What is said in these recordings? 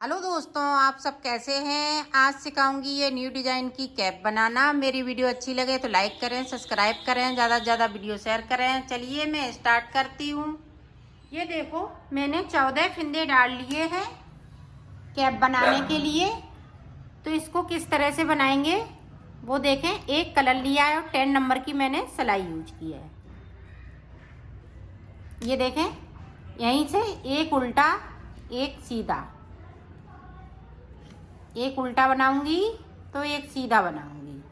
Hello दोस्तों, आप सब कैसे हैं। आज सिखाऊंगी ये न्यू डिज़ाइन की कैप बनाना। मेरी वीडियो अच्छी लगे तो लाइक करें, सब्सक्राइब करें, ज़्यादा से ज़्यादा वीडियो शेयर करें। चलिए मैं स्टार्ट करती हूँ। ये देखो, मैंने 14 फंदे डाल लिए हैं कैप बनाने के लिए। तो इसको किस तरह से बनाएंगे वो देखें। एक कलर लिया है और 10 नंबर की मैंने सिलाई यूज की है। ये देखें, यहीं से एक उल्टा एक सीधा, एक उल्टा बनाऊंगी तो एक सीधा बनाऊंगी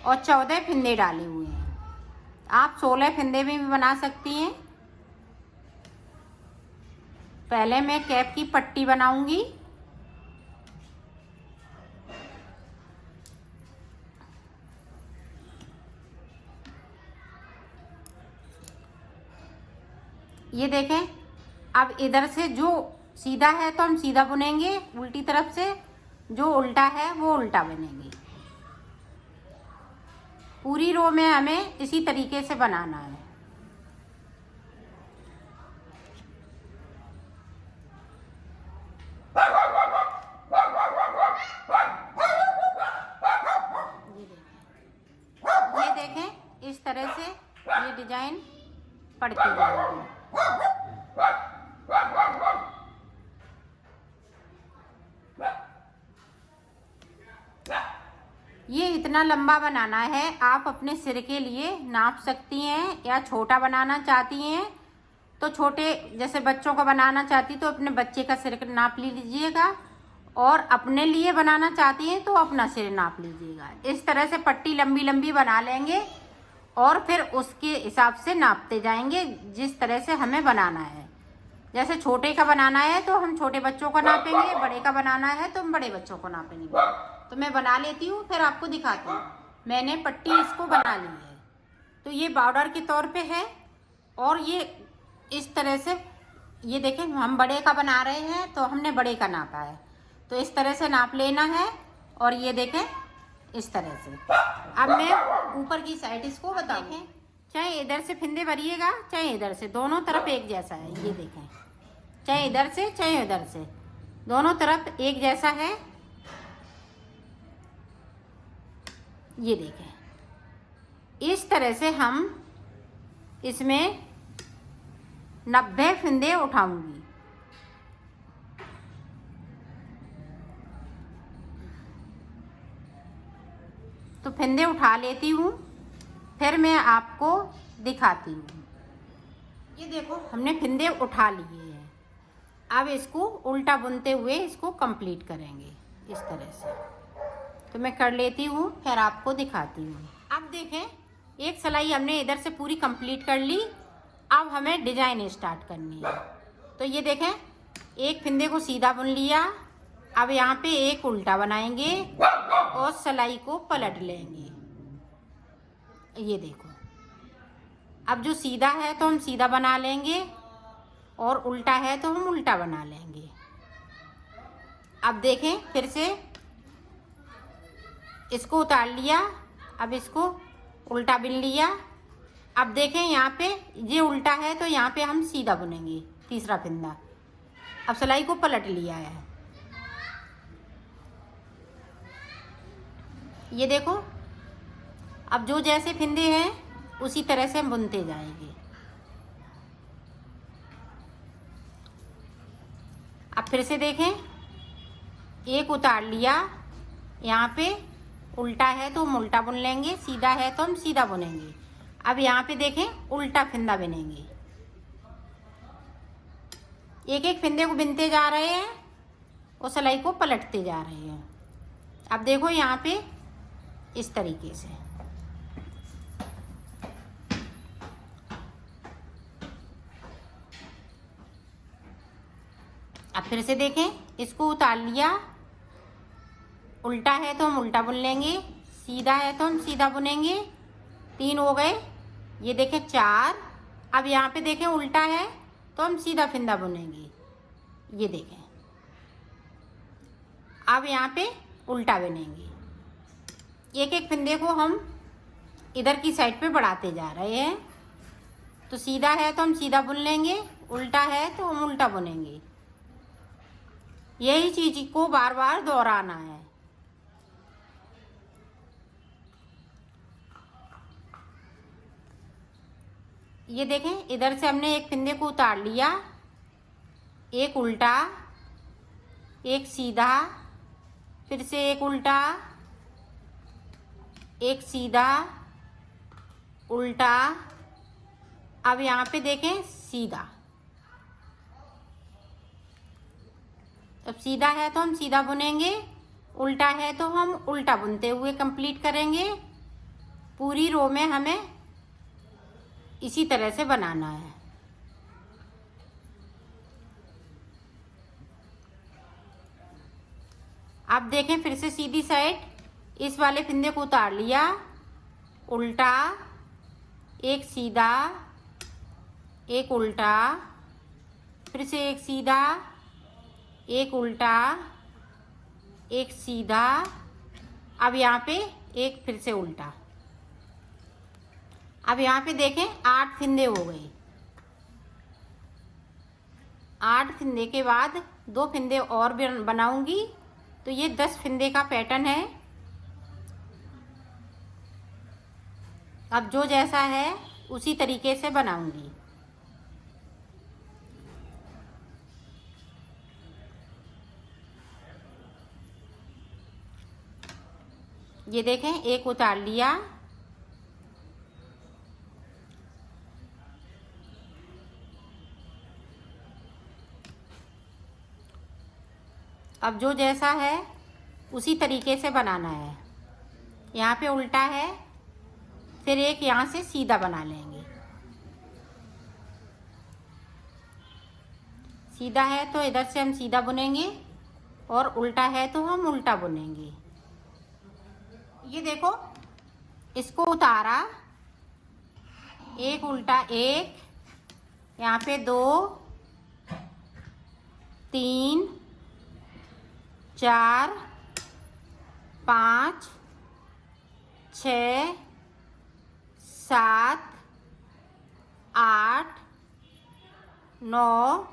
और 14 फंदे डाले हुए हैं। आप 16 फंदे में भी बना सकती हैं। पहले मैं कैप की पट्टी बनाऊंगी। ये देखें, अब इधर से जो सीधा है तो हम सीधा बुनेंगे, उल्टी तरफ से जो उल्टा है वो उल्टा बनेंगे। पूरी रो में हमें इसी तरीके से बनाना है। ये देखें, इस तरह से ये डिजाइन पड़ती जाएगी। ये इतना लंबा बनाना है। आप अपने सिर के लिए नाप सकती हैं, या छोटा बनाना चाहती हैं तो छोटे, जैसे बच्चों का बनाना चाहती तो अपने बच्चे का सिर नाप लीजिएगा, और अपने लिए बनाना चाहती हैं तो अपना सिर नाप लीजिएगा। इस तरह से पट्टी लंबी लंबी बना लेंगे और फिर उसके हिसाब से नापते जाएंगे जिस तरह से हमें बनाना है। जैसे छोटे का बनाना है तो हम छोटे बच्चों का नापेंगे, बड़े का बनाना है तो हम बड़े बच्चों को नापेंगे। तो मैं बना लेती हूँ, फिर आपको दिखाती हूँ। मैंने पट्टी इसको बना ली है, तो ये बॉर्डर के तौर पे है। और ये इस तरह से, ये देखें, हम बड़े का बना रहे हैं तो हमने बड़े का नापा है, तो इस तरह से नाप लेना है। और ये देखें, इस तरह से। अब मैं ऊपर की साइड इसको बताऊँ। चाहे इधर से फिंदे भरिएगा चाहे इधर से, दोनों तरफ एक जैसा है। ये देखें, चाहे इधर से चाहे इधर से, दोनों तरफ एक जैसा है। ये देखें, इस तरह से हम इसमें 90 फंदे उठाऊंगी। तो फंदे उठा लेती हूँ, फिर मैं आपको दिखाती हूँ। ये देखो, हमने फंदे उठा लिए हैं। अब इसको उल्टा बुनते हुए इसको कंप्लीट करेंगे इस तरह से। तो मैं कर लेती हूँ, फिर आपको दिखाती हूँ। अब देखें, एक सिलाई हमने इधर से पूरी कंप्लीट कर ली। अब हमें डिजाइन स्टार्ट करनी है। तो ये देखें, एक फंदे को सीधा बुन लिया। अब यहाँ पे एक उल्टा बनाएंगे और सिलाई को पलट लेंगे। ये देखो, अब जो सीधा है तो हम सीधा बना लेंगे और उल्टा है तो हम उल्टा बना लेंगे। अब देखें, फिर से इसको उतार लिया। अब इसको उल्टा बिन लिया। अब देखें, यहाँ पे ये उल्टा है तो यहाँ पे हम सीधा बुनेंगे तीसरा फंदा। अब सिलाई को पलट लिया है। ये देखो, अब जो जैसे फंदे हैं उसी तरह से हम बुनते जाएंगे। अब फिर से देखें, एक उतार लिया। यहाँ पे उल्टा है तो हम उल्टा बुन लेंगे, सीधा है तो हम सीधा बुनेंगे। अब यहाँ पे देखें, उल्टा फंदा बुनेंगे। एक एक फंदे को बिनते जा रहे हैं और सिलाई को पलटते जा रहे हैं। अब देखो, यहाँ पे इस तरीके से। अब फिर से देखें, इसको उतार लिया। उल्टा है तो हम उल्टा बुन लेंगे, सीधा है तो हम सीधा बुनेंगे। 3 हो गए। ये देखें 4। अब यहाँ पे देखें, उल्टा है तो हम सीधा फंदा बुनेंगे। ये देखें, अब यहाँ पे उल्टा बुनेंगे। एक एक फंदे को हम इधर की साइड पे बढ़ाते जा रहे हैं। तो सीधा है तो हम सीधा बुन लेंगे, उल्टा है तो हम उल्टा बुनेंगे। यही चीज को बार बार दोहराना है। ये देखें, इधर से हमने एक फंदे को उतार लिया, एक उल्टा, एक सीधा, फिर से एक उल्टा, एक सीधा, उल्टा। अब यहाँ पे देखें सीधा। अब सीधा है तो हम सीधा बुनेंगे, उल्टा है तो हम उल्टा बुनते हुए कंप्लीट करेंगे। पूरी रो में हमें इसी तरह से बनाना है। आप देखें, फिर से सीधी साइड इस वाले फंदे को उतार लिया, उल्टा, एक सीधा, एक उल्टा, फिर से एक सीधा, एक उल्टा, एक सीधा। अब यहाँ पे एक फिर से उल्टा। अब यहाँ पे देखें 8 फंदे हो गए। 8 फंदे के बाद 2 फंदे और भी बनाऊंगी, तो ये 10 फंदे का पैटर्न है। अब जो जैसा है उसी तरीके से बनाऊंगी। ये देखें, एक उतार लिया, अब जो जैसा है उसी तरीके से बनाना है। यहाँ पे उल्टा है, फिर एक यहाँ से सीधा बना लेंगे। सीधा है तो इधर से हम सीधा बुनेंगे, और उल्टा है तो हम उल्टा बुनेंगे। ये देखो, इसको उतारा, एक उल्टा, एक, यहाँ पे 2, 3, 4, 5, 6, 7, 8, 9।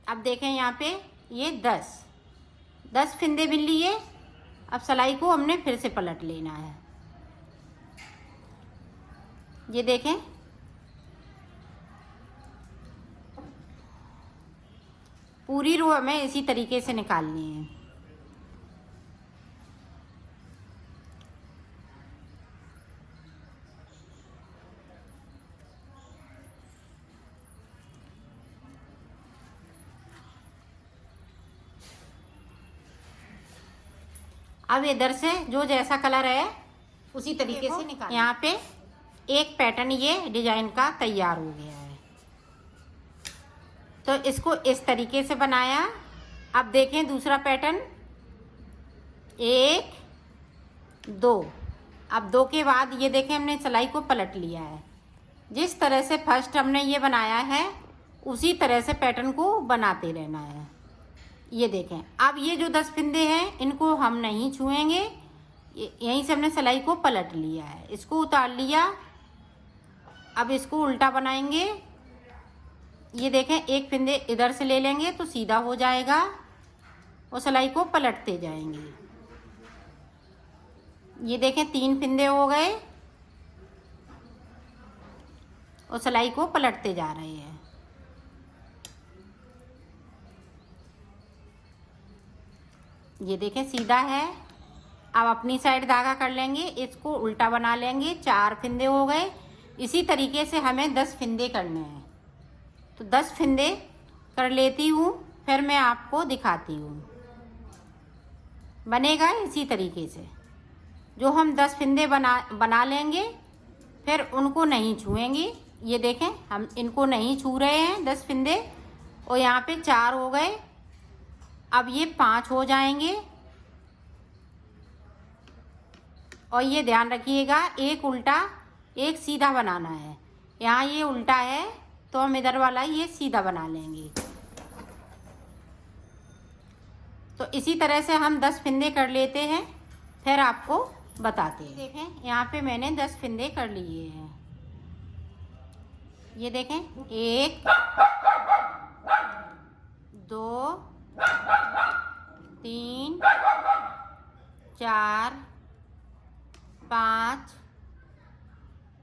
अब देखें यहाँ पे ये 10 फंदे बिन लिए। अब सिलाई को हमने फिर से पलट लेना है। ये देखें, पूरी रो हमें इसी तरीके से निकालनी है। अब इधर से जो जैसा कलर है उसी तरीके से निकाल। यहाँ पे एक पैटर्न ये डिजाइन का तैयार हो गया है, तो इसको इस तरीके से बनाया। अब देखें दूसरा पैटर्न, 1, 2। अब 2 के बाद ये देखें हमने सिलाई को पलट लिया है। जिस तरह से फर्स्ट हमने ये बनाया है उसी तरह से पैटर्न को बनाते रहना है। ये देखें, अब ये जो 10 फंदे हैं इनको हम नहीं छुएंगे। यहीं से हमने सिलाई को पलट लिया है, इसको उतार लिया। अब इसको उल्टा बनाएंगे। ये देखें, एक फंदे इधर से ले लेंगे तो सीधा हो जाएगा, और सिलाई को पलटते जाएंगे। ये देखें 3 फंदे हो गए, और सिलाई को पलटते जा रहे हैं। ये देखें सीधा है। अब अपनी साइड धागा कर लेंगे, इसको उल्टा बना लेंगे। 4 फंदे हो गए। इसी तरीके से हमें 10 फंदे करने हैं, तो 10 फंदे कर लेती हूँ, फिर मैं आपको दिखाती हूँ। बनेगा इसी तरीके से। जो हम 10 फंदे बना लेंगे, फिर उनको नहीं छुएंगे। ये देखें, हम इनको नहीं छू रहे हैं 10 फंदे, और यहाँ पे 4 हो गए। अब ये 5 हो जाएंगे, और ये ध्यान रखिएगा, एक उल्टा एक सीधा बनाना है। यहाँ ये उल्टा है तो हम इधर वाला ये सीधा बना लेंगे। तो इसी तरह से हम 10 फंदे कर लेते हैं, फिर आपको बताते हैं। देखें, यहाँ पे मैंने 10 फंदे कर लिए हैं। ये देखें, 1, 2 3 4 5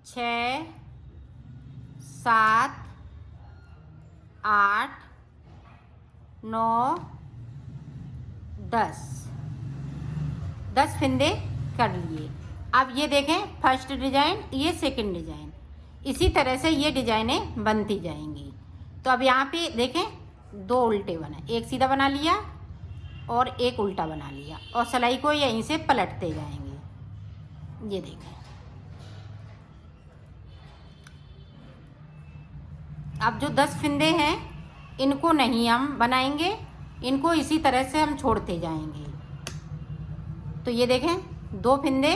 6 7 8 9 10 फंदे कर लिए। अब ये देखें फर्स्ट डिजाइन, ये सेकंड डिजाइन, इसी तरह से ये डिजाइनें बनती जाएंगी। तो अब यहाँ पे देखें 2 उल्टे बने, एक सीधा बना लिया और एक उल्टा बना लिया और सिलाई को यहीं से पलटते जाएंगे। ये देखें, अब जो 10 फंदे हैं इनको नहीं हम बनाएंगे, इनको इसी तरह से हम छोड़ते जाएंगे। तो ये देखें 2 फंदे,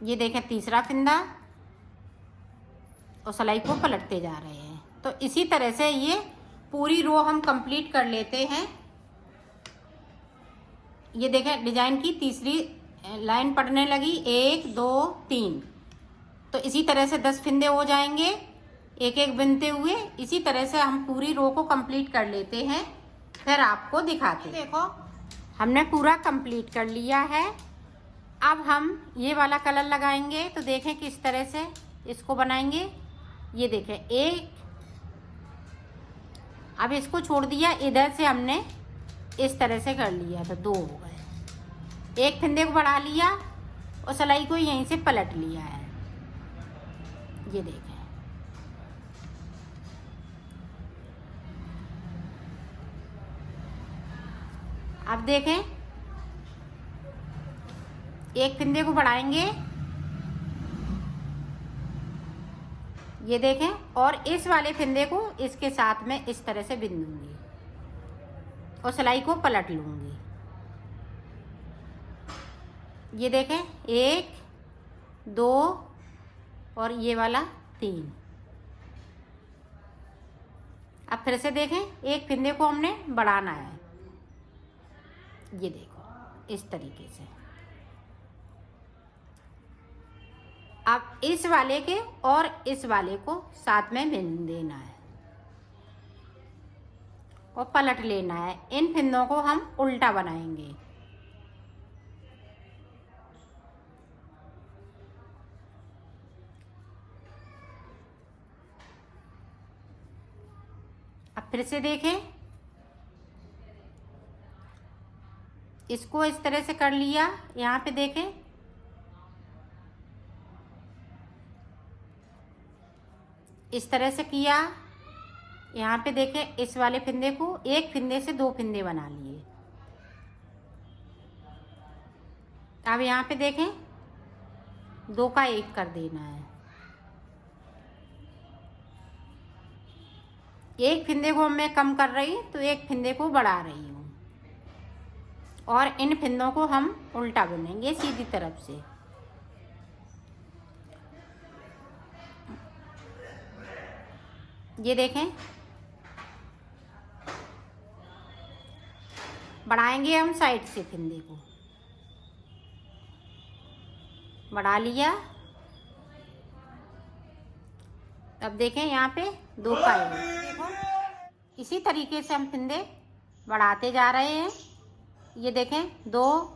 ये देखें तीसरा फंदा और सिलाई को पलटते जा रहे हैं। तो इसी तरह से ये पूरी रो हम कंप्लीट कर लेते हैं। ये देखें डिजाइन की तीसरी लाइन पड़ने लगी, 1 2 3। तो इसी तरह से 10 फंदे हो जाएंगे एक एक बुनते हुए। इसी तरह से हम पूरी रो को कंप्लीट कर लेते हैं, फिर आपको दिखाते हैं। देखो हमने पूरा कंप्लीट कर लिया है। अब हम ये वाला कलर लगाएंगे, तो देखें किस तरह से इसको बनाएंगे। ये देखें एक, अब इसको छोड़ दिया, इधर से हमने इस तरह से कर लिया तो 2 हो गए। एक फंदे को बढ़ा लिया और सिलाई को यहीं से पलट लिया है। ये देखें, अब देखें एक फंदे को बढ़ाएंगे, ये देखें, और इस वाले फंदे को इसके साथ में इस तरह से बिन दूंगी और सिलाई को पलट लूंगी। ये देखें 1 2 और ये वाला 3। अब फिर से देखें एक फंदे को हमने बढ़ाना है, ये देखो इस तरीके से। अब इस वाले के और इस वाले को साथ में बिन देना है और पलट लेना है। इन फंदों को हम उल्टा बनाएंगे। अब फिर से देखें, इसको इस तरह से कर लिया, यहाँ पे देखें इस तरह से किया। यहाँ पे देखें इस वाले फंदे को, एक फंदे से 2 फंदे बना लिए। अब यहाँ पे देखें 2 का 1 कर देना है। एक फंदे को मैं कम कर रही तो एक फंदे को बढ़ा रही हूँ और इन फंदों को हम उल्टा बुनेंगे सीधी तरफ से। ये देखें बढ़ाएंगे हम साइड से, फंदे को बढ़ा लिया। अब देखें यहाँ पे 2 का 1, देखो इसी तरीके से हम फंदे बढ़ाते जा रहे हैं। ये देखें 2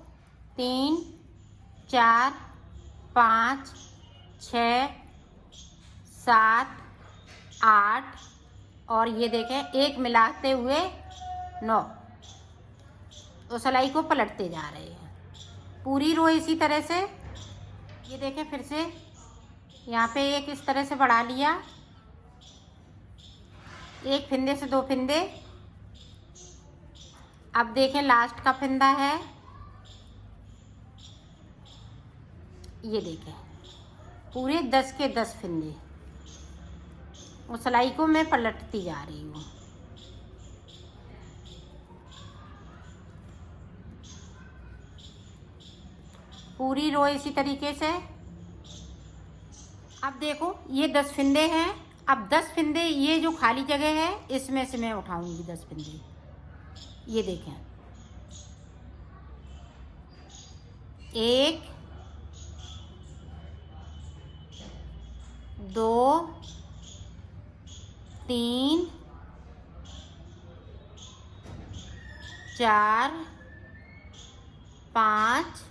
3 4 5 6 7 8 और ये देखें एक मिलाते हुए 9। तो सिलाई को पलटते जा रहे हैं पूरी रो इसी तरह से। ये देखें फिर से यहाँ पे एक इस तरह से बढ़ा लिया, एक फंदे से 2 फंदे। अब देखें लास्ट का फंदा है, ये देखें पूरे 10 के 10 फंदे और सिलाई को मैं पलटती जा रही हूँ। पूरी रो इसी तरीके से। अब देखो ये 10 फंदे हैं। अब 10 फंदे, ये जो खाली जगह है इसमें से मैं उठाऊंगी 10 फंदे। ये देखें 1 2 3 4 5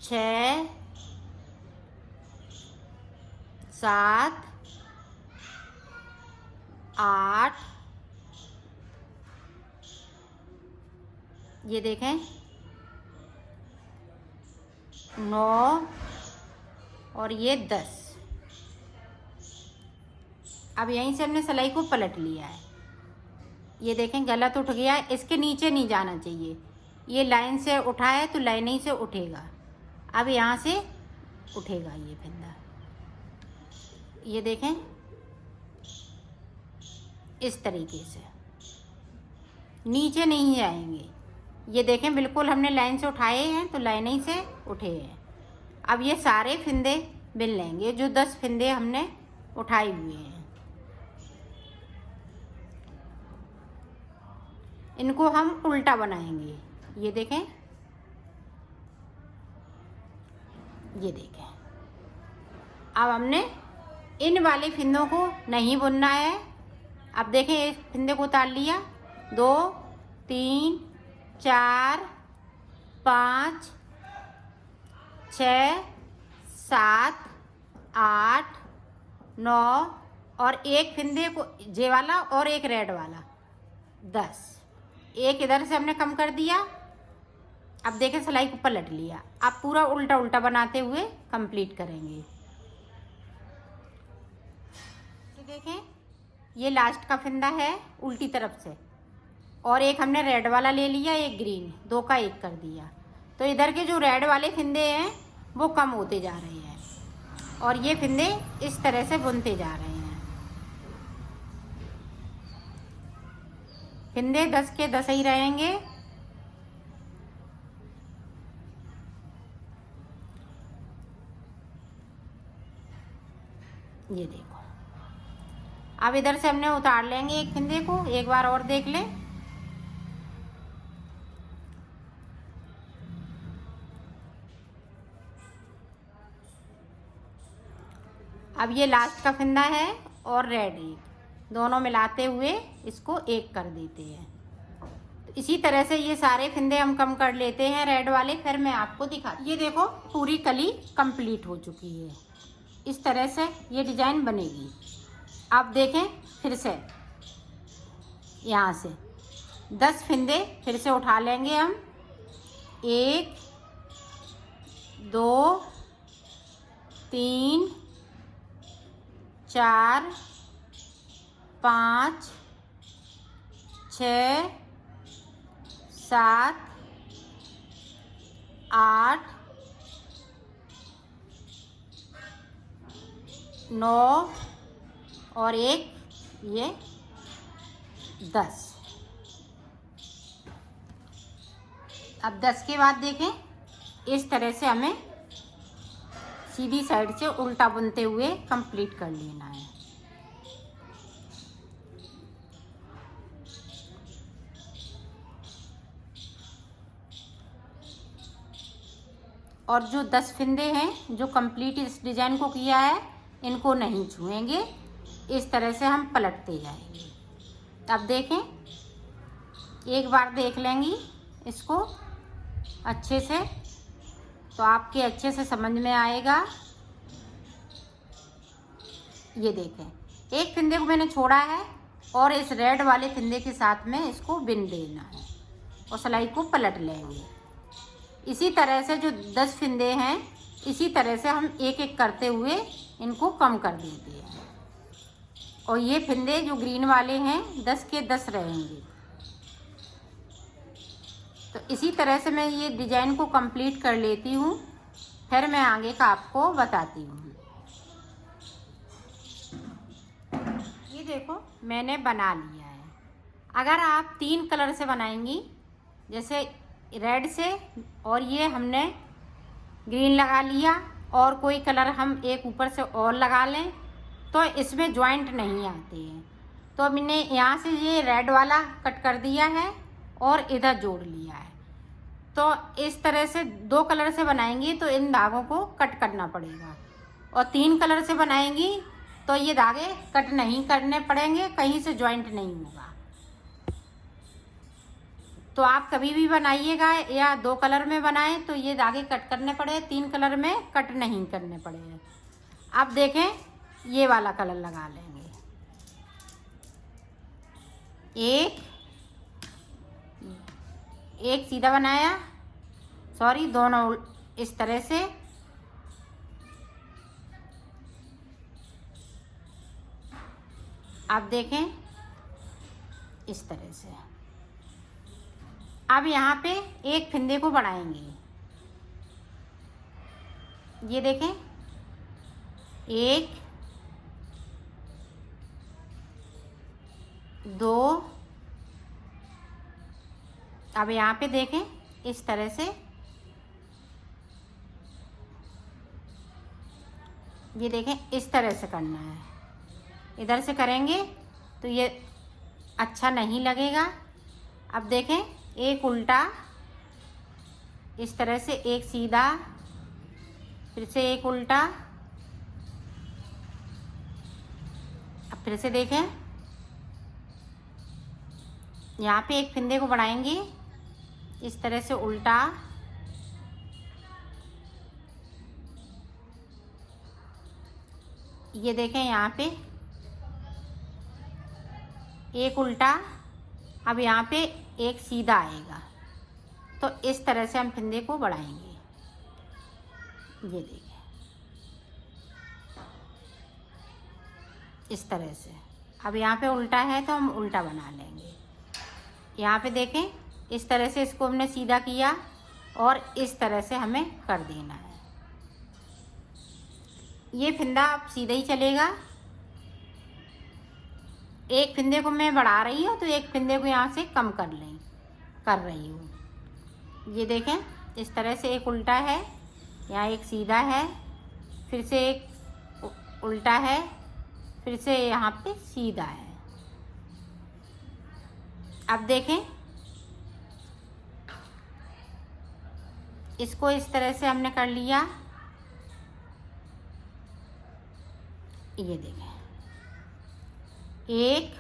6 7 8, ये देखें 9 और ये 10। अब यहीं से हमने सिलाई को पलट लिया है। ये देखें गलत उठ गया है, इसके नीचे नहीं जाना चाहिए। ये लाइन से उठा है तो लाइन ही से उठेगा। अब यहाँ से उठेगा ये फंदा, ये देखें इस तरीके से, नीचे नहीं जाएंगे। ये देखें बिल्कुल हमने लाइन से उठाए हैं तो लाइन ही से उठे हैं। अब ये सारे फंदे बिन लेंगे जो 10 फंदे हमने उठाए हुए हैं। इनको हम उल्टा बनाएंगे। ये देखें, ये देखें। अब हमने इन वाले फंदों को नहीं बुनना है। अब देखें एक फंदे को उतार लिया, 2 3 4 5 6 7 8 9 और एक फंदे को जे वाला और एक रेड वाला 10। एक इधर से हमने कम कर दिया। अब देखें सिलाई को पलट लिया। अब पूरा उल्टा उल्टा बनाते हुए कंप्लीट करेंगे। तो देखें ये लास्ट का फंदा है उल्टी तरफ से, और एक हमने रेड वाला ले लिया, एक ग्रीन, 2 का 1 कर दिया। तो इधर के जो रेड वाले फंदे हैं वो कम होते जा रहे हैं और ये फंदे इस तरह से बुनते जा रहे हैं। फंदे 10 के 10 ही रहेंगे। ये देखो, अब इधर से हमने उतार लेंगे एक फंदे को, एक बार और देख लें। अब ये लास्ट का फंदा है और रेड एक, दोनों मिलाते हुए इसको 1 कर देते हैं। तो इसी तरह से ये सारे फंदे हम कम कर लेते हैं रेड वाले, फिर मैं आपको दिखाती। ये देखो पूरी कली कंप्लीट हो चुकी है। इस तरह से ये डिजाइन बनेगी। अब देखें फिर से यहाँ से 10 फंदे फिर से उठा लेंगे हम। 1 2 3 4 5 6 7 8 9 और एक ये 10। अब 10 के बाद देखें इस तरह से हमें सीधी साइड से उल्टा बुनते हुए कंप्लीट कर लेना है। और जो 10 फंदे हैं जो कंप्लीट इस डिजाइन को किया है इनको नहीं छुएंगे, इस तरह से हम पलटते जाएंगे। अब देखें एक बार देख लेंगी इसको अच्छे से तो आपके अच्छे से समझ में आएगा। ये देखें एक फंदे को मैंने छोड़ा है और इस रेड वाले फंदे के साथ में इसको बिन देना है और सिलाई को पलट लेंगे। इसी तरह से जो 10 फंदे हैं इसी तरह से हम एक एक करते हुए इनको कम कर देते हैं। और ये फंदे जो ग्रीन वाले हैं 10 के 10 रहेंगे। तो इसी तरह से मैं ये डिजाइन को कंप्लीट कर लेती हूँ, फिर मैं आगे का आपको बताती हूँ। ये देखो मैंने बना लिया है। अगर आप 3 कलर से बनाएंगी, जैसे रेड से और ये हमने ग्रीन लगा लिया और कोई कलर हम एक ऊपर से और लगा लें तो इसमें जॉइंट नहीं आते हैं। तो अब मैंने यहाँ से ये रेड वाला कट कर दिया है और इधर जोड़ लिया है। तो इस तरह से 2 कलर से बनाएंगी तो इन धागों को कट करना पड़ेगा, और 3 कलर से बनाएंगी तो ये धागे कट नहीं करने पड़ेंगे, कहीं से जॉइंट नहीं होगा। तो आप कभी भी बनाइएगा या 2 कलर में बनाएं तो ये धागे कट करने पड़े, 3 कलर में कट नहीं करने पड़े। अब देखें ये वाला कलर लगा लेंगे। एक सीधा बनाया, सॉरी दोनों इस तरह से। अब देखें इस तरह से। अब यहाँ पे एक फंदे को बढ़ाएंगे। ये देखें 1 2। अब यहाँ पे देखें इस तरह से। ये देखें इस तरह से करना है। इधर से करेंगे तो ये अच्छा नहीं लगेगा। अब देखें एक उल्टा इस तरह से, एक सीधा, फिर से एक उल्टा। अब फिर से देखें, यहाँ पे एक फंदे को बढ़ाएंगे इस तरह से उल्टा, ये देखें यहाँ पे एक उल्टा। अब यहाँ पे एक सीधा आएगा। तो इस तरह से हम फंदे को बढ़ाएंगे। ये देखें इस तरह से। अब यहाँ पे उल्टा है तो हम उल्टा बना लेंगे। यहाँ पे देखें इस तरह से इसको हमने सीधा किया और इस तरह से हमें कर देना है। ये फंदा अब सीधा ही चलेगा। एक फंदे को मैं बढ़ा रही हूँ तो एक फंदे को यहाँ से कम कर रही हूँ। ये देखें इस तरह से एक उल्टा है, यहाँ एक सीधा है, फिर से एक उल्टा है, फिर से यहाँ पे सीधा है। अब देखें इसको इस तरह से हमने कर लिया। ये देखें एक।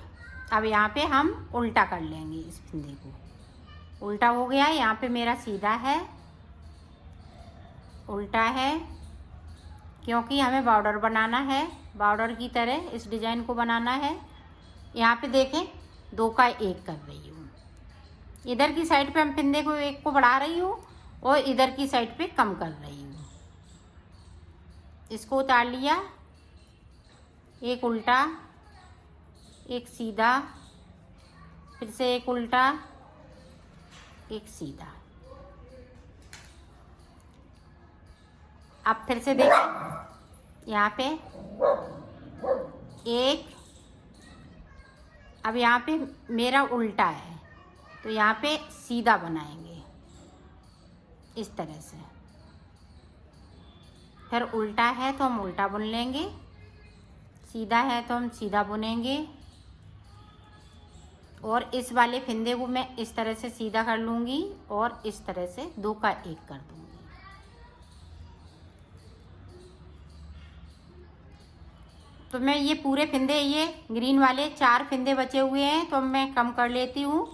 अब यहाँ पे हम उल्टा कर लेंगे इस फंदे को। उल्टा हो गया, यहाँ पे मेरा सीधा है, उल्टा है, क्योंकि हमें बॉर्डर बनाना है। बॉर्डर की तरह इस डिज़ाइन को बनाना है। यहाँ पे देखें 2 का 1 कर रही हूँ। इधर की साइड पे हम फंदे को 1 को बढ़ा रही हूँ और इधर की साइड पे कम कर रही हूँ। इसको उतार लिया, एक उल्टा, एक सीधा, फिर से एक उल्टा, एक सीधा। अब फिर से देखें यहाँ पे एक। अब यहाँ पे मेरा उल्टा है तो यहाँ पे सीधा बनाएंगे इस तरह से। फिर उल्टा है तो हम उल्टा बुन लेंगे, सीधा है तो हम सीधा बुनेंगे। और इस वाले फंदे को मैं इस तरह से सीधा कर लूँगी और इस तरह से 2 का 1 कर दूँगी। तो मैं ये पूरे फंदे, ये ग्रीन वाले 4 फंदे बचे हुए हैं तो मैं कम कर लेती हूँ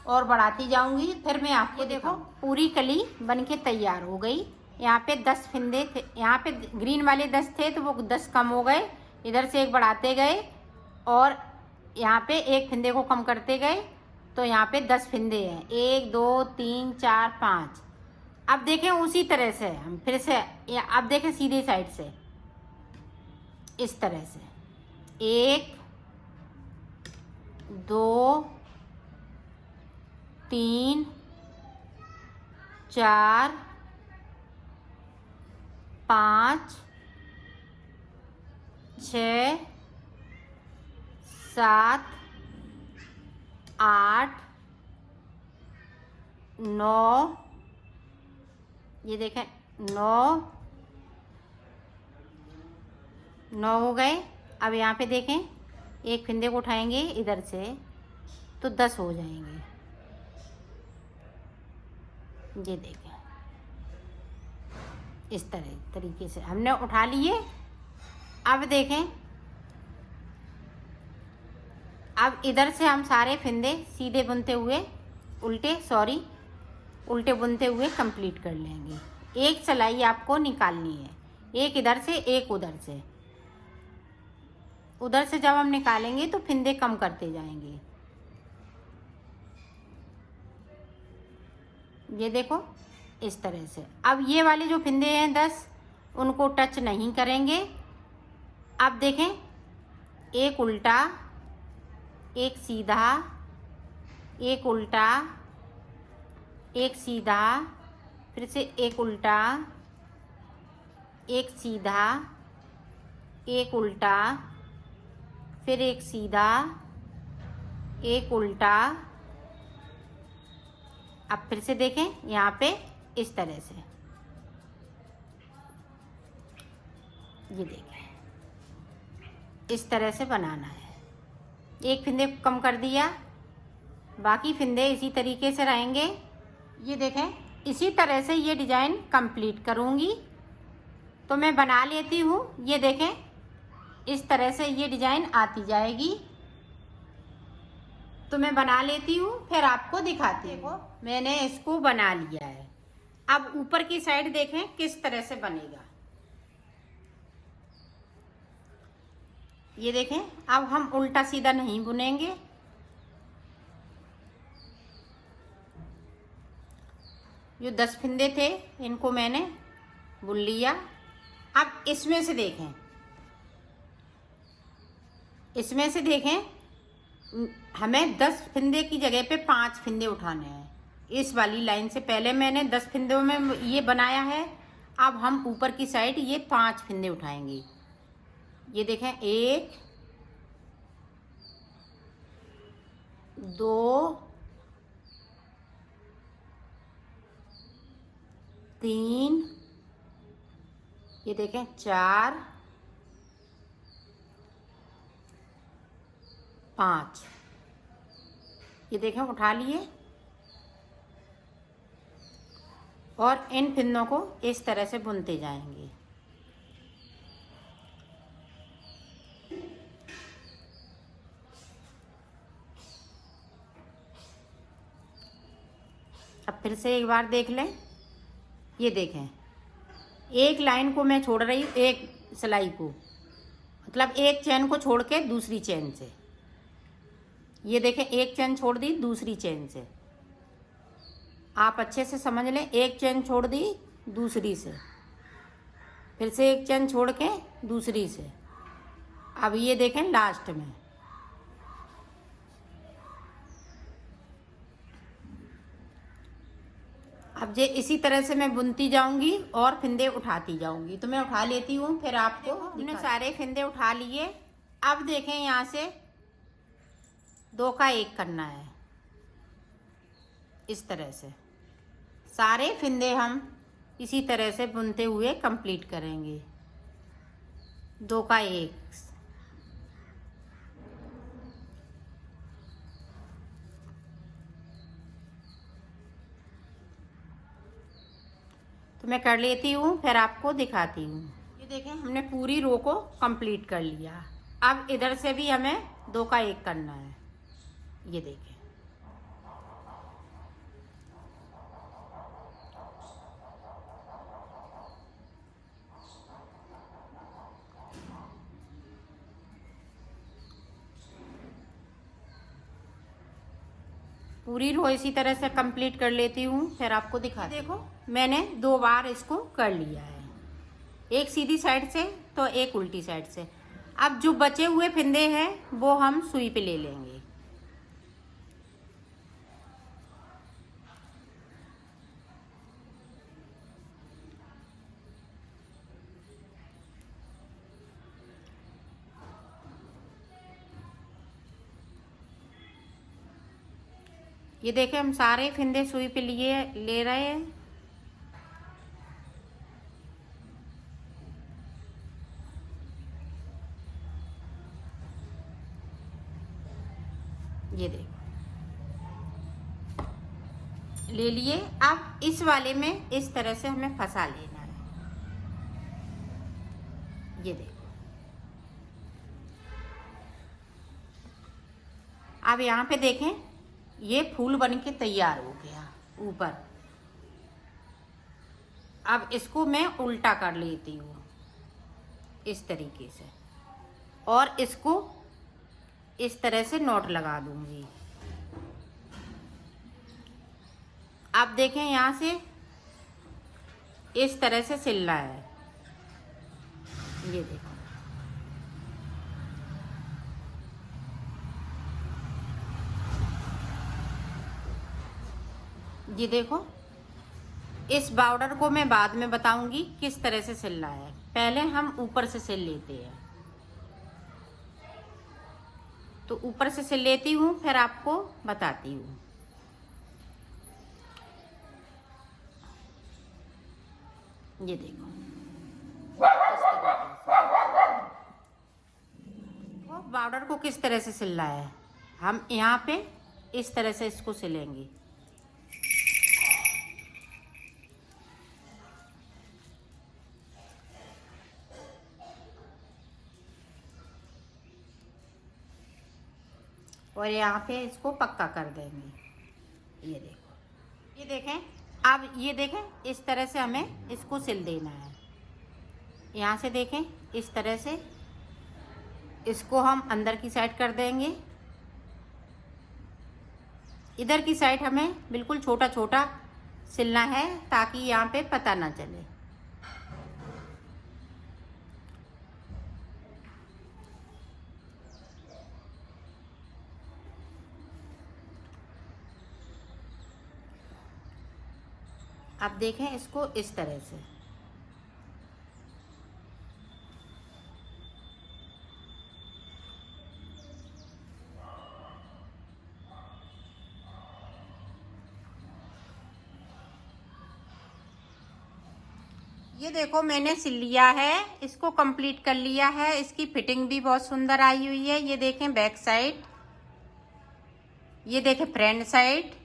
और बढ़ाती जाऊँगी। फिर मैं आपको देखो पूरी कली बनके तैयार हो गई। यहाँ पे 10 फंदे थे, यहाँ पे ग्रीन वाले 10 थे तो वो 10 कम हो गए। इधर से एक बढ़ाते गए और यहाँ पे एक फंदे को कम करते गए तो यहाँ पे 10 फंदे हैं। 1 2 3 4 5। अब देखें उसी तरह से हम फिर से, अब देखें सीधी साइड से इस तरह से 1 2 3 4 5 6 7 8 9। ये देखें 9 हो गए। अब यहाँ पे देखें एक फंदे को उठाएंगे इधर से तो 10 हो जाएंगे। ये देखें इस तरीके से हमने उठा लिए। अब देखें, अब इधर से हम सारे फंदे सीधे बुनते हुए उल्टे बुनते हुए कंप्लीट कर लेंगे। एक सिलाई आपको निकालनी है, एक इधर से एक उधर से। उधर से जब हम निकालेंगे तो फिंदे कम करते जाएंगे। ये देखो इस तरह से। अब ये वाले जो फिंदे हैं 10, उनको टच नहीं करेंगे। अब देखें, एक उल्टा, एक सीधा, एक उल्टा, एक सीधा, फिर से एक उल्टा, एक सीधा, एक उल्टा, फिर एक सीधा, एक उल्टा। अब फिर से देखें यहाँ पे इस तरह से। ये देखें, इस तरह से बनाना है। एक फिंदे कम कर दिया, बाकी फिंदे इसी तरीके से रहेंगे। ये देखें, इसी तरह से ये डिज़ाइन कंप्लीट करूँगी। तो मैं बना लेती हूँ। ये देखें, इस तरह से ये डिज़ाइन आती जाएगी। तो मैं बना लेती हूँ, फिर आपको दिखाती हूँ। मैंने इसको बना लिया है। अब ऊपर की साइड देखें किस तरह से बनेगा। ये देखें, अब हम उल्टा सीधा नहीं बुनेंगे। जो 10 फिंदे थे इनको मैंने बुन लिया। अब इसमें से देखें, इसमें से देखें, हमें 10 फिंदे की जगह पे 5 फिंदे उठाने हैं। इस वाली लाइन से पहले मैंने 10 फिंदों में ये बनाया है। अब हम ऊपर की साइड ये 5 फिंदे उठाएंगे। ये देखें, 1 2 3, ये देखें 4 5, ये देखें उठा लिए। और इन फिंदों को इस तरह से बुनते जाएंगे। अब फिर से एक बार देख लें। ये देखें, एक लाइन को मैं छोड़ रही हूँ, एक सिलाई को, मतलब एक चैन को छोड़ के दूसरी चैन से। ये देखें, एक चैन छोड़ दी दूसरी चैन से। आप अच्छे से समझ लें, एक चैन छोड़ दी दूसरी से, फिर से एक चैन छोड़ के दूसरी से। अब ये देखें लास्ट में। अब ये इसी तरह से मैं बुनती जाऊंगी और फिंदे उठाती जाऊंगी। तो मैं उठा लेती हूँ, फिर आपको हमने सारे फिंदे उठा लिए। अब देखें, यहाँ से 2 का 1 करना है। इस तरह से सारे फिंदे हम इसी तरह से बुनते हुए कंप्लीट करेंगे। 2 का 1, तो मैं कर लेती हूँ, फिर आपको दिखाती हूँ। ये देखें, हमने पूरी रो को कंप्लीट कर लिया। अब इधर से भी हमें 2 का 1 करना है। ये देखें, पूरी रो इसी तरह से कंप्लीट कर लेती हूँ, फिर आपको दिखाती हूँ। देखो, मैंने 2 बार इसको कर लिया है, एक सीधी साइड से तो एक उल्टी साइड से। अब जो बचे हुए फिंदे हैं वो हम सुई पे ले लेंगे। ये देखें, हम सारे फिंदे सुई पे ले रहे हैं। ये देखो, ले लिए। अब इस वाले में इस तरह से हमें फंसा लेना है। ये देखो, अब यहाँ पे देखें, ये फूल बन के तैयार हो गया ऊपर। अब इसको मैं उल्टा कर लेती हूँ इस तरीके से, और इसको इस तरह से नॉट लगा दूंगी। आप देखें यहाँ से इस तरह से सिलना है। ये देखो, ये देखो। इस बॉर्डर को मैं बाद में बताऊंगी किस तरह से सिलना है, पहले हम ऊपर से सिल लेते हैं। तो ऊपर से सिल लेती हूँ, फिर आपको बताती हूँ। ये देखो, बॉर्डर को किस तरह से सिलना है। हम यहाँ पे इस तरह से इसको सिलेंगे। और यहाँ पे इसको पक्का कर देंगे। ये देखो, ये देखें। अब ये देखें, इस तरह से हमें इसको सिल देना है। यहाँ से देखें, इस तरह से इसको हम अंदर की साइड कर देंगे। इधर की साइड हमें बिल्कुल छोटा छोटा सिलना है ताकि यहाँ पे पता ना चले। अब देखें इसको इस तरह से। ये देखो, मैंने सिल लिया है, इसको कंप्लीट कर लिया है। इसकी फिटिंग भी बहुत सुंदर आई हुई है। ये देखें बैक साइड, ये देखें फ्रंट साइड।